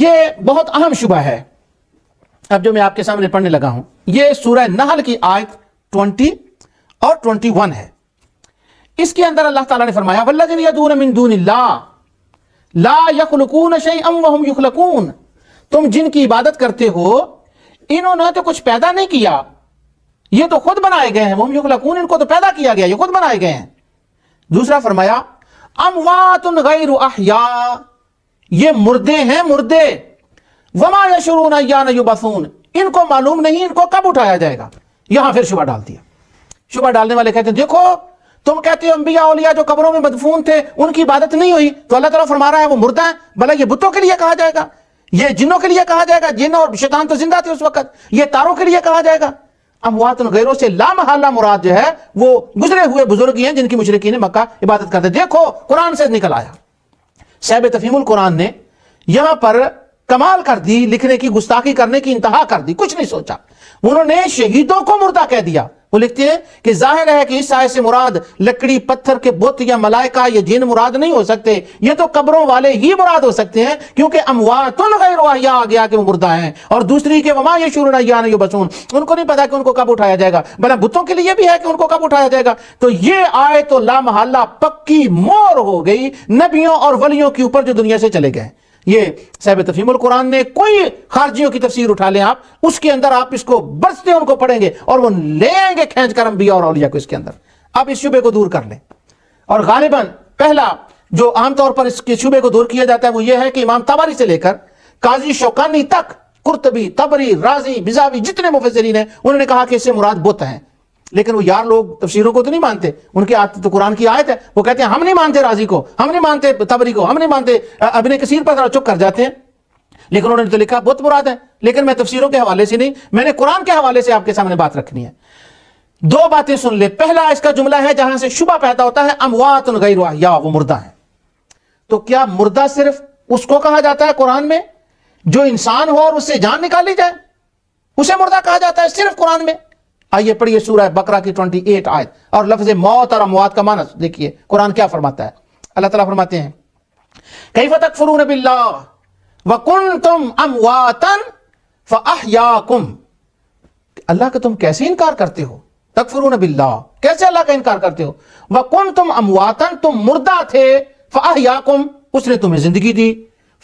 یہ بہت اہم شبہ ہے اب جو میں آپ کے سامنے پڑھنے لگا ہوں. یہ سورہ نحل کی آیت 20 اور 21 ہے. اس کے اندر اللہ تعالیٰ نے فرمایا والذین یدعون من دون اللہ لا یخلقون شیئا وہم یخلقون. تم جن کی عبادت کرتے ہو انہوں نے تو کچھ پیدا نہیں کیا, یہ تو خود بنائے گئے ہیں. وہم یخلقون, ان کو تو پیدا کیا گیا, یہ خود بنائے گئے ہیں. دوسرا فرمایا اموات غیر احیاء, یہ مردے ہیں مردے. وما یشعرون ایان یبعثون, ان کو معلوم نہیں ان کو کب اٹھایا جائے گا. یہاں پھر شبہ ڈال دیا. شبہ ڈالنے والے کہتے ہیں دیکھو تم کہتے ہو انبیاء اولیاء جو قبروں میں مدفون تھے ان کی عبادت نہیں ہوئی, تو اللہ تعالیٰ فرما رہا ہے وہ مردہ ہیں. بھلا یہ بتوں کے لیے کہا جائے گا, یہ جنوں کے لیے کہا جائے گا, جن اور شیطان تو زندہ تھے اس وقت, یہ تاروں کے لیے کہا جائے گا. اموات غیروں سے لا محالہ مراد جو ہے وہ گزرے ہوئے بزرگ ہیں جن کی مشرکین مکہ عبادت کرتے. دیکھو قرآن سے نکل آیا. صاحب تفہیم القرآن نے یہاں پر کمال کر دی, لکھنے کی گستاخی کرنے کی انتہا کر دی, کچھ نہیں سوچا. انہوں نے شہیدوں کو مردہ کہہ دیا. وہ لکھتے ہیں کہ ظاہر ہے کہ اس آیت سے مراد لکڑی پتھر کے بت یا ملائکہ یا جن مراد نہیں ہو سکتے, یہ تو قبروں والے ہی مراد ہو سکتے ہیں, کیونکہ اموات غیر احیاء آ گیا کہ وہ مردہ ہیں. اور دوسری کہ وما یشعرون ایان یبعثون, ان کو نہیں پتا کہ ان کو کب اٹھایا جائے گا. بھلا بتوں کے لیے بھی ہے کہ ان کو کب اٹھایا جائے گا. تو یہ آیت تو لا محالہ پکی مور ہو گئی نبیوں اور ولیوں کے اوپر جو دنیا سے چلے گئے. یہ صاحب تفہیم القرآن نے کوئی خارجیوں کی تفسیر اٹھا لیں آپ, اس کے اندر آپ اس کو برستے ان کو پڑھیں گے اور وہ لے آئیں گے کھینچ کر انبیاء اور اولیاء کو اس کے اندر. آپ اس شبے کو دور کر لیں. اور غالباً پہلا جو عام طور پر اس کے شبے کو دور کیا جاتا ہے وہ یہ ہے کہ امام طبری سے لے کر قاضی شوکانی تک, قرطبی, طبری, رازی, بزاوی, جتنے مفسرین ہیں انہوں نے کہا کہ اس سے مراد بت ہیں. لیکن وہ یار لوگ تفسیروں کو تو نہیں مانتے, ان کی آیت تو قرآن کی آیت ہے. وہ کہتے ہیں ہم نہیں مانتے رازی کو, ہم نہیں مانتے طبری کو, ہم نہیں مانتے ابن کثیر پر, چپ کر جاتے ہیں. لیکن انہوں نے تو لکھا بت مراد ہے. لیکن میں تفسیروں کے حوالے سے نہیں, میں نے قرآن کے حوالے سے آپ کے سامنے بات رکھنی ہے. دو باتیں سن لے. پہلا اس کا جملہ ہے جہاں سے شبہ پیدا ہوتا ہے اموات غیر احیاء, وہ مردہ ہیں. تو کیا مردہ صرف اس کو کہا جاتا ہے قرآن میں جو انسان ہو اور اس سے جان نکالی جائے, اسے مردہ کہا جاتا ہے صرف قرآن میں؟ آئیے پڑھیے سورہ بقرہ کی 28 آیت, اور لفظ موت اور اموات کا معنی دیکھیے قرآن کیا فرماتا ہے. اللہ تعالیٰ فرماتے ہیں کیف تکفرون باللہ وکنتم امواتا فاحیاکم, اللہ کا تم کیسے انکار کرتے ہو. تکفرون باللہ, کیسے اللہ کا انکار کرتے ہو. وکنتم امواتا, تم مردہ تھے. فاحیاکم, اس نے تمہیں زندگی دی.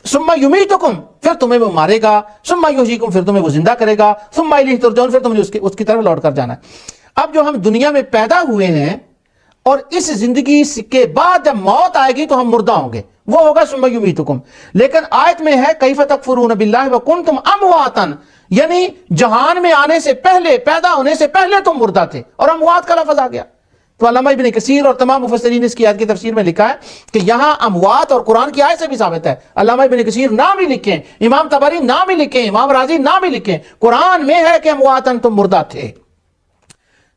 ثم یمیتکم, پھر تمہیں وہ مارے گا. ثم یحییکم, پھر تمہیں وہ زندہ کرے گا. ثم الیہ ترجعون, پھر تمہیں اس کی طرف لوٹ کر جانا ہے. اب جو ہم دنیا میں پیدا ہوئے ہیں اور اس زندگی کے بعد جب موت آئے گی تو ہم مردہ ہوں گے, وہ ہوگا ثم یمیتکم. لیکن آیت میں ہے کیف تکفرون باللہ وکنتم امواتا, یعنی جہان میں آنے سے پہلے, پیدا ہونے سے پہلے تم مردہ تھے, اور اموات کا لفظ آ گیا. تو علامہ ابن کثیر اور تمام مفسرین اس کی آیت کی تفسیر میں لکھا ہے کہ یہاں اموات اور قرآن کی آیت سے بھی ثابت ہے. علامہ ابن کثیر نام ہی لکھیں, امام طبری نام ہی لکھیں, امام رازی نام ہی لکھیں, قرآن میں ہے کہ امواتن تم مردہ تھے.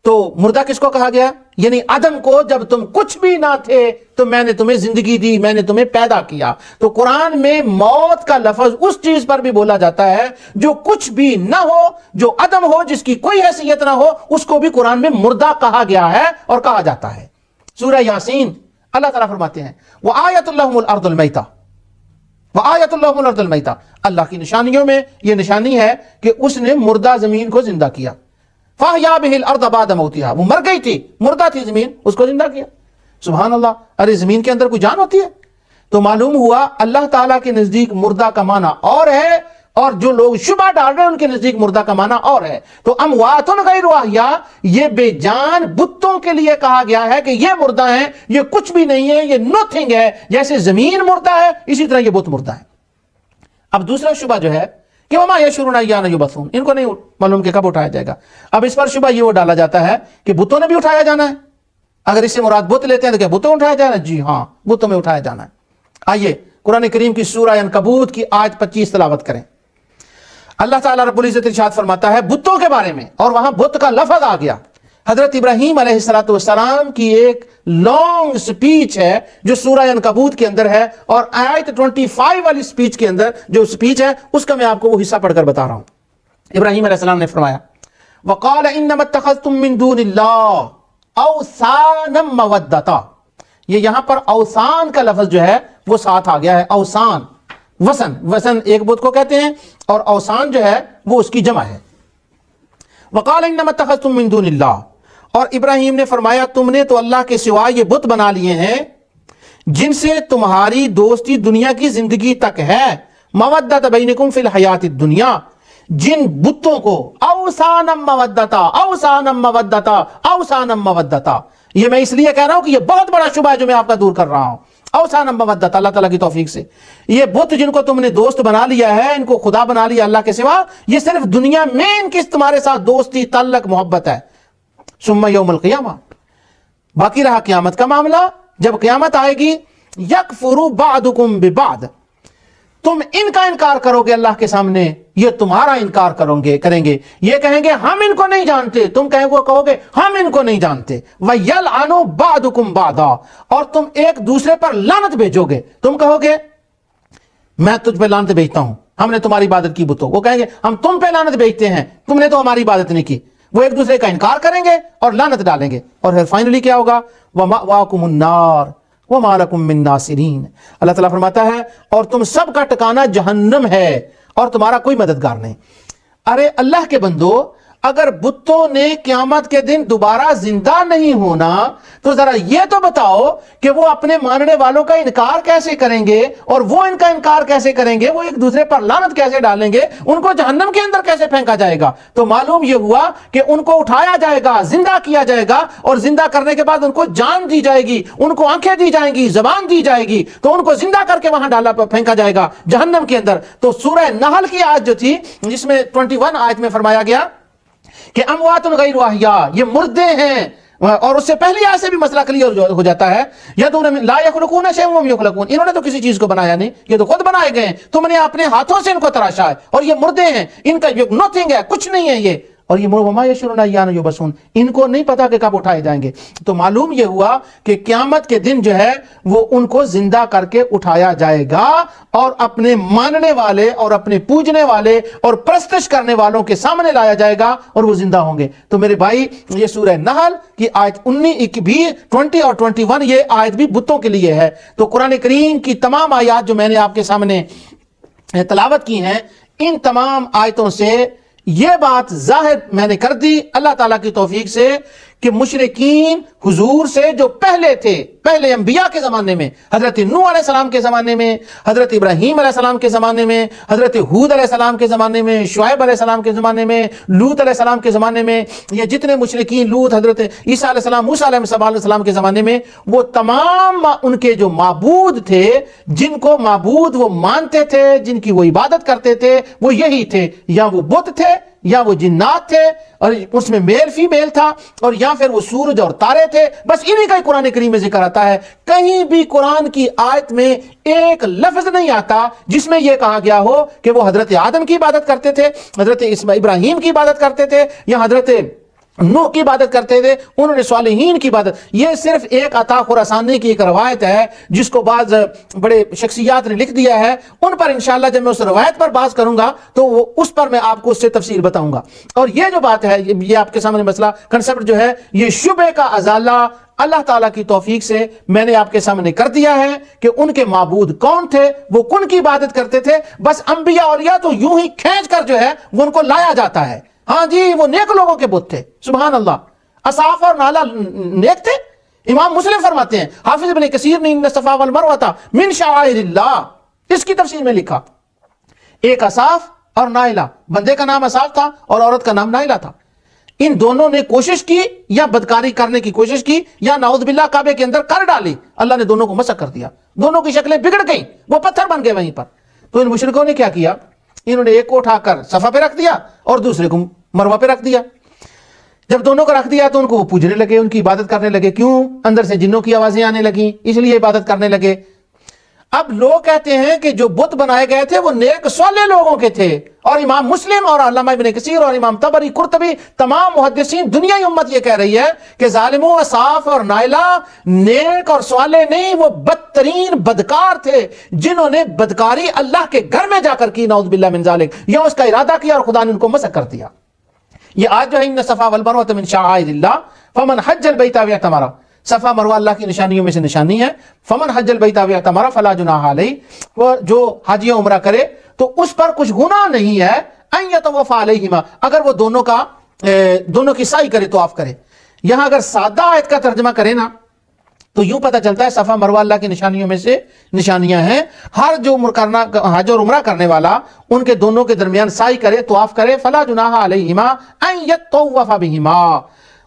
تو مردہ کس کو کہا گیا؟ یعنی عدم کو, جب تم کچھ بھی نہ تھے تو میں نے تمہیں زندگی دی, میں نے تمہیں پیدا کیا. تو قرآن میں موت کا لفظ اس چیز پر بھی بولا جاتا ہے جو کچھ بھی نہ ہو, جو عدم ہو, جس کی کوئی حیثیت نہ ہو, اس کو بھی قرآن میں مردہ کہا گیا ہے اور کہا جاتا ہے. سورہ یاسین اللہ تعالیٰ فرماتے ہیں وآیۃ لہم الارض المیتہ, وآیۃ لہم الارض المیتہ, اللہ کی نشانیوں میں یہ نشانی ہے کہ اس نے مردہ زمین کو زندہ کیا. فاحیا بہ الارض بعد موتہا, وہ مر گئی تھی, مردہ تھی زمین, اس کو زندہ کیا. سبحان اللہ, ارے زمین کے اندر کوئی جان ہوتی ہے؟ تو معلوم ہوا اللہ تعالیٰ کے نزدیک مردہ کا معنی اور ہے, اور جو لوگ شبہ ڈال رہے ہیں ان کے نزدیک مردہ کا معنی اور ہے. تو اموات غیر احیاء, یہ بے جان بتوں کے لیے کہا گیا ہے کہ یہ مردہ ہیں, یہ کچھ بھی نہیں ہے, یہ نوتھنگ ہے. جیسے زمین مردہ ہے اسی طرح یہ بت مردہ ہے. اب دوسرا شبہ جو ہے کہ وما یشعرون ایان یبعثون, ان کو نہیں معلوم کہ کب اٹھایا جائے گا. اب اس پر شبہ یہ وہ ڈالا جاتا ہے کہ بتوں نے بھی اٹھایا جانا ہے. اگر اس سے مراد بت لیتے ہیں تو کیا بتوں اٹھایا جانا ہے؟ جی ہاں, بتوں میں اٹھایا جانا ہے. آئیے قرآن کریم کی سورہ عنکبوت کی آیت 25 تلاوت کریں. اللہ تعالیٰ رب العزت ارشاد فرماتا ہے بتوں کے بارے میں, اور وہاں بت کا لفظ آ گیا. حضرت ابراہیم علیہ السلام کی ایک لانگ سپیچ ہے جو سورہ عنکبوت کے اندر ہے, اور آیت 25 والی سپیچ کے اندر جو سپیچ ہے اس کا میں آپ کو وہ حصہ پڑھ کر بتا رہا ہوں. ابراہیم علیہ السلام نے فرمایا وقال انما اتخذتم من دون اللہ اوثانا مودتا, یہ یہاں پر اوثان کا لفظ جو ہے وہ ساتھ آ گیا ہے. اوثان وسن، وسن ایک بت کو کہتے ہیں اور اوثان جو ہے وہ اس کی جمع ہے۔ وقال انما اتخذتم من دون اللہ، اور ابراہیم نے فرمایا تم نے تو اللہ کے سوا یہ بت بنا لیے ہیں جن سے تمہاری دوستی دنیا کی زندگی تک ہے، مودۃ بینکم فی الحیات الدنیا، جن بتوں کو اوثانم مودتا اوثانم مودتا اوثانم مودتا، یہ میں اس لیے کہہ رہا ہوں کہ یہ بہت بڑا شبہ ہے جو میں آپ کا دور کر رہا ہوں۔ اوثانم مودتا، اللہ تعالیٰ کی توفیق سے یہ بت جن کو تم نے دوست بنا لیا ہے، ان کو خدا بنا لیا اللہ کے سوا، یہ صرف دنیا میں ان کی تمہارے ساتھ دوستی تعلق محبت ہے۔ ثم یوم القیامہ، باقی رہا قیامت کا معاملہ، جب قیامت آئے گی، یکفر بعضکم ببعض، تم ان کا انکار کرو گے اللہ کے سامنے، یہ تمہارا انکار کریں گے، یہ کہیں گے ہم ان کو نہیں جانتے، تم کہو گے ہم ان کو نہیں جانتے، وَيَلْعَنُ بَعْضُكُمْ بَعْضًا، اور تم ایک دوسرے پر لعنت بھیجو گے، تم کہو گے میں تجھ پہ لعنت بھیجتا ہوں، ہم نے تمہاری عبادت کی بتوں، وہ کہیں گے ہم تم پہ لعنت بھیجتے ہیں، تم نے تو ہماری عبادت نہیں کی، وہ ایک دوسرے کا انکار کریں گے اور لعنت ڈالیں گے، اور پھر فائنلی کیا ہوگا؟ وَمَأْوَاكُمُ النَّارُ وَمَا لَكُم مِّن نَاصِرِينَ، اللہ تعالیٰ فرماتا ہے اور تم سب کا ٹھکانہ جہنم ہے اور تمہارا کوئی مددگار نہیں۔ ارے اللہ کے بندو، اگر بتوں نے قیامت کے دن دوبارہ زندہ نہیں ہونا تو ذرا یہ تو بتاؤ کہ وہ اپنے ماننے والوں کا انکار کیسے کریں گے، اور وہ ان کا انکار کیسے کریں گے، وہ ایک دوسرے پر لعنت کیسے ڈالیں گے، ان کو جہنم کے اندر کیسے پھینکا جائے گا؟ تو معلوم یہ ہوا کہ ان کو اٹھایا جائے گا، زندہ کیا جائے گا، اور زندہ کرنے کے بعد ان کو جان دی جائے گی، ان کو آنکھیں دی جائیں گی، زبان دی جائے گی، تو ان کو زندہ کر کے وہاں پھینکا جائے گا جہنم کے اندر۔ تو سورہ نحل کی آیت جو تھی جس میں 21 آیت میں فرمایا گیا کہ اموات غیر احیاء، یہ مردے ہیں، اور اس سے پہلی آیت سے بھی مسئلہ کلیئر ہو جاتا ہے، یدعون لا یخلقون شیئا وهم یخلقون، انہوں نے تو کسی چیز کو بنایا نہیں، یہ تو خود بنائے گئے ہیں، تم نے اپنے ہاتھوں سے ان کو تراشا ہے، اور یہ مردے ہیں، ان کا نوتھنگ ہے، کچھ نہیں ہے یہ، اور یہ وما یشعرون ایان یبعثون، ان کو نہیں پتا کہ کب اٹھائے جائیں گے۔ تو معلوم یہ ہوا کہ قیامت کے دن جو ہے وہ ان کو زندہ کر کے اٹھایا جائے گا، اور اپنے ماننے والے اور اپنے پوجنے والے اور پرستش کرنے والوں کے سامنے لایا جائے گا اور وہ زندہ ہوں گے۔ تو میرے بھائی، یہ سورہ نحل کی آیت 19 بھی 20 اور 21 یہ آیت بھی بتوں کے لیے ہے۔ تو قرآن کریم کی تمام آیات جو میں نے آپ کے سامنے تلاوت کی ہیں، ان تمام آیتوں سے یہ بات ظاہر میں نے کر دی اللہ تعالیٰ کی توفیق سے کہ مشرکین حضور سے جو پہلے تھے، پہلے انبیاء کے زمانے میں، حضرت نوح علیہ السلام کے زمانے میں، حضرت ابراہیم علیہ السلام کے زمانے میں، حضرت ہود علیہ السلام کے زمانے میں، شعیب علیہ السلام کے زمانے میں، لوط علیہ السلام کے زمانے میں، یہ جتنے مشرکین، لوط، حضرت عیسیٰ علیہ السلام، موسیٰ علیہ السلام کے زمانے میں، وہ تمام ان کے جو معبود تھے، جن کو معبود وہ مانتے تھے، جن کی وہ عبادت کرتے تھے، وہ یہی تھے، یا وہ بت تھے، یا وہ جنات تھے، اور اس میں میل فیمیل تھا، اور یا پھر وہ سورج اور تارے تھے، بس انہی کا ہی قرآن کریم میں ذکر آتا ہے۔ کہیں بھی قرآن کی آیت میں ایک لفظ نہیں آتا جس میں یہ کہا گیا ہو کہ وہ حضرت آدم کی عبادت کرتے تھے، حضرت ابراہیم کی عبادت کرتے تھے، یا حضرت نوح کی عبادت کرتے تھے، انہوں نے صالحین کی عبادت۔ یہ صرف ایک عطا خراسانی کی ایک روایت ہے جس کو بعض بڑے شخصیات نے لکھ دیا ہے، ان پر انشاءاللہ جب میں اس روایت پر بات کروں گا تو وہ اس پر میں آپ کو اس سے تفصیل بتاؤں گا۔ اور یہ جو بات ہے، یہ آپ کے سامنے مسئلہ کنسپٹ جو ہے، یہ شبہ کا ازالہ اللہ تعالیٰ کی توفیق سے میں نے آپ کے سامنے کر دیا ہے کہ ان کے معبود کون تھے، وہ کن کی عبادت کرتے تھے۔ بس انبیاء اولیاء تو یوں ہی کھینچ کر جو ہے وہ ان کو لایا جاتا ہے، ہاں جی وہ نیک لوگوں کے بت تھے، سبحان اللہ۔ اصحاف اور نالا نیک تھے، امام مسلم فرماتے ہیں، حافظ ابن کثیر نے ان الصفا والمروہ من شعائر اللہ، اس کی تفسیر میں لکھا ایک اصحاف اور نائلہ، بندے کا نام اصحاف تھا اور عورت کا نام نائلہ تھا، ان دونوں نے کوشش کی یا بدکاری کرنے کی کوشش کی یا نعوذ باللہ کعبے کے اندر کر ڈالی، اللہ نے دونوں کو مسخ کر دیا، دونوں کی شکلیں بگڑ گئیں، وہ پتھر بن گئے وہیں پر۔ تو ان مشرکوں نے کیا کیا، انہوں نے ایک کو اٹھا کر صفا پہ رکھ دیا اور دوسرے کو مروہ پہ رکھ دیا۔ جب دونوں کو رکھ دیا تو ان کو وہ پوجنے لگے، ان کی عبادت کرنے لگے، کیوں؟ اندر سے جنوں کی آوازیں آنے لگیں، اس لیے عبادت کرنے لگے۔ اب لوگ کہتے ہیں کہ جو بت بنائے گئے تھے وہ نیک صالح لوگوں کے تھے، اور امام مسلم اور علامہ ابن کثیر اور امام طبری، قرطبی، تمام محدثین، دنیا امت یہ کہہ رہی ہے کہ ظالموں، اصحاف اور نائلہ نیک اور صالح نہیں، وہ بدترین بدکار تھے جنہوں نے بدکاری اللہ کے گھر میں جا کر کی، نعوذ باللہ من ذالک، یا اس کا ارادہ کیا اور خدا نے ان کو مسخ کر دیا۔ یہ آج جو ہے ان الصفا والمروہ من شعائر اللہ فمن حج البیت او اعتمر، صفا مروہ اللہ کی نشانیوں میں سے نشانی ہے. فمن حج البیت و اعتمر فلا جناح علیہ، وہ جو حج یا عمرہ کرے تو اس پر کچھ گناہ نہیں ہے ان یطوف علیہما، اگر وہ دونوں کی سعی کرے، طواف کرے. یہاں اگر سادہ آیت کا ترجمہ کرے نا تو یوں پتہ چلتا ہے صفا مروہ اللہ کی نشانیوں میں سے نشانیاں ہیں. ہر جو حج اور عمرہ کرنے والا ان کے دونوں کے درمیان سعی کرے، طواف کرے، فلا جناح علیہما ان یطوف بہما،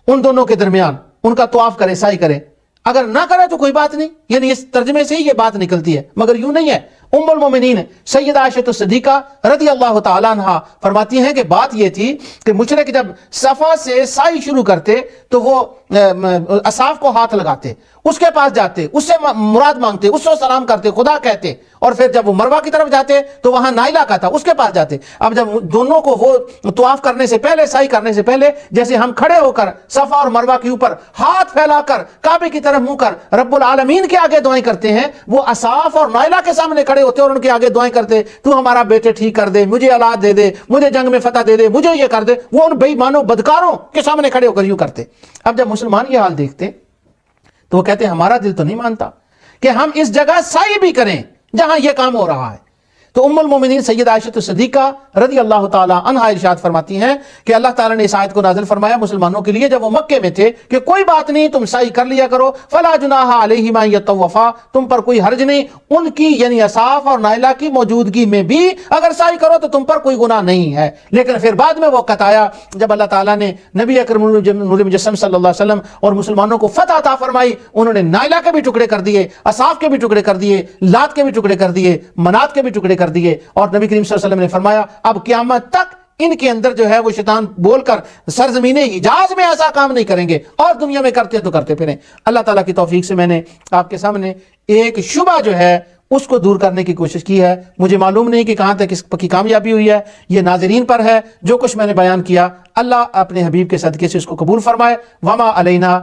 ان دونوں کے درمیان ان کا طواف کرے، سعی کرے. اگر نہ کرے تو کوئی بات نہیں، یعنی اس ترجمے سے ہی یہ بات نکلتی ہے، مگر یوں نہیں ہے. ام المومنین سیدہ عائشہ صدیقہ رضی اللہ تعالی عنہ فرماتی ہیں کہ بات یہ تھی کہ مشرک جب صفا سے سعی شروع کرتے تو وہ اصحاب کو ہاتھ لگاتے، اس کے پاس جاتے، اس سے مراد مانگتے، اس سے سلام کرتے، خدا کہتے، اور پھر جب وہ مروہ کی طرف جاتے تو وہاں نائلہ کا تھا، اس کے پاس جاتے. اب جب دونوں کو وہ طواف کرنے سے پہلے، سعی کرنے سے پہلے، جیسے ہم کھڑے ہو کر صفا اور مروہ کے اوپر ہاتھ پھیلا کر کعبے کی طرف منہ کر رب العالمین کے آگے دعائیں کرتے ہیں، وہ اصحاب اور نائلہ کے سامنے کھڑے ہوتے اور ان کے آگے دعائیں کرتے، تو ہمارا بیٹے ٹھیک کر دے، مجھے اولاد دے دے، مجھے جنگ میں فتح دے دے، مجھے یہ کر دے. وہ ان بے ایمانوں بدکاروں کے سامنے کھڑے ہو کر یوں کرتے. اب جب مسلمان یہ حال دیکھتے تو وہ کہتے ہیں ہمارا دل تو نہیں مانتا کہ ہم اس جگہ سعی بھی کریں جہاں یہ کام ہو رہا ہے. تو ام المومنین سیدہ عائشہ صدیقہ رضی اللہ تعالی عنہا ارشاد فرماتی ہیں کہ اللہ تعالیٰ نے اس آیت کو نازل فرمایا مسلمانوں کے لیے جب وہ مکے میں تھے کہ کوئی بات نہیں، تم سعی کر لیا کرو، فلا جناح علیہما یطوفا، تم پر کوئی حرج نہیں، ان کی یعنی اصحاب اور نائلہ کی موجودگی میں بھی اگر سعی کرو تو تم پر کوئی گناہ نہیں ہے. لیکن پھر بعد میں وقت آیا جب اللہ تعالیٰ نے نبی اکرم نور مجسم صلی اللہ علیہ وسلم اور مسلمانوں کو فتح عطا فرمائی، انہوں نے نائلہ کے بھی ٹکڑے کر دیے، اصحاب کے بھی ٹکڑے کر دیے، لات کے بھی ٹکڑے کر دیے، منات کے بھی ٹکڑے کر دیے. اور نبی کریم صلی اللہ علیہ وسلم نے فرمایا اب قیامت تک ان کے اندر جو ہے وہ شیطان بول کر سرزمین حجاز میں ایسا کام نہیں کریں گے، اور دنیا میں کرتے تو کرتے پھریں. اللہ تعالیٰ کی توفیق سے میں نے آپ کے سامنے ایک شبہ جو ہے اس کو دور کرنے کی کوشش کی ہے. مجھے معلوم نہیں کہ کہاں تک اس کی کامیابی ہوئی ہے، یہ ناظرین پر ہے. جو کچھ میں نے بیان کیا اللہ اپنے حبیب کے صدقے سے اس کو قبول فرمائے. وما علینا